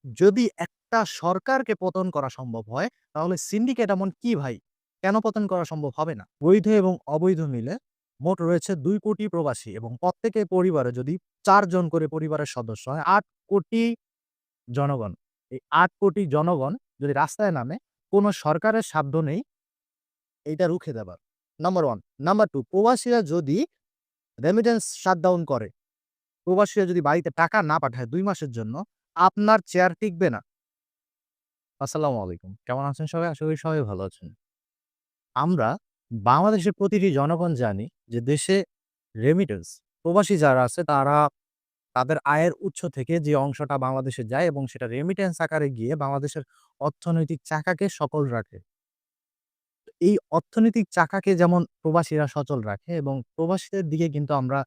যদি একটা সরকারকে পতন করা সম্ভব হয়, তাহলে সিন্ডিকেট এমন কি ভাই? কেন পতন করা সম্ভব হবে না? বৈধ এবং অবৈধ মিলে মোট রয়েছে ২ কোটি প্রবাসী এবং প্রত্যেকের পরিবারে যদি ৪ জন করে পরিবারের সদস্য হয়, ৮ কোটি জনগণ। এই ৮ কোটি জনগণ যদি রাস্তায় নামে, কোন সরকারের সাধ্য নেই এইটা রুখে দেবার। নাম্বার 1 নাম্বার 2 প্রবাসীরা যদি রেমিটেন্স শাটডাউন করে, প্রবাসীরা যদি বাড়িতে টাকা না পাঠায় ২ মাসের জন্য, আপনার চেয়ার টিকবে না। আসসালামু আলাইকুম। কেমন আছেন সবাই? আশা করি সবাই ভালো আছেন। আমরা বাংলাদেশের প্রতিটি জনগণ জানি যে দেশে রেমিটেন্স প্রবাসী যারা আছে তারা তাদের আয়ের উৎস থেকে যে অংশটা বাংলাদেশে যায় এবং সেটা রেমিটেন্স আকারে গিয়ে বাংলাদেশের অর্থনৈতিক চাকাকে সচল রাখে। এই অর্থনৈতিক চাকাকে যেমন প্রবাসীরা সচল রাখে এবং প্রবাসীদের দিকে কিন্তু আমরা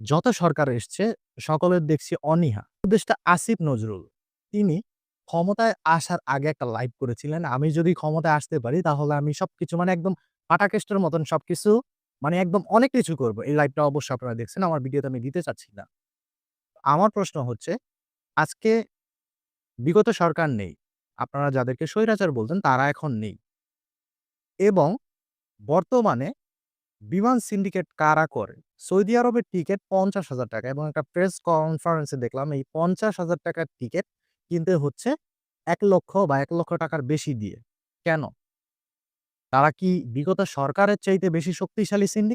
যত সরকার এসছে সকলের দেখছি অনীহা। উপদেষ্টা আসিফ নজরুল তিনি ক্ষমতায় আসার আগে একটা লাইভ করেছিলেন। আমি যদি ক্ষমতায় আসতে পারি তাহলে আমি সবকিছু মানে একদম ফাটাকেস্টের মতন সবকিছু মানে একদম অনেক কিছু করব। এই লাইভটা অবশ্যই আপনারা দেখছেন। আমার ভিডিওতে আমি দিতে চাচ্ছি না। আমার প্রশ্ন হচ্ছে আজকে বিগত সরকার নেই। আপনারা যাদেরকে স্বৈরাচার বলতেন তারা এখন নেই এবং বর্তমানে বিমান সিন্ডিকেট কারা করে? সৌদি আরবের টিকেট ৳৫০,০০০ এবং একটা প্রেস কনফারেন্সে দেখলাম এই ৳৫০,০০০ র টিকেট কিনতে হচ্ছে ১,০০,০০০ বা ৳১,০০,০০০ র বেশি দিয়ে। কেন? তারা কি বিগত সরকারের চাইতে বেশি শক্তিশালী সিন্ডিকেট?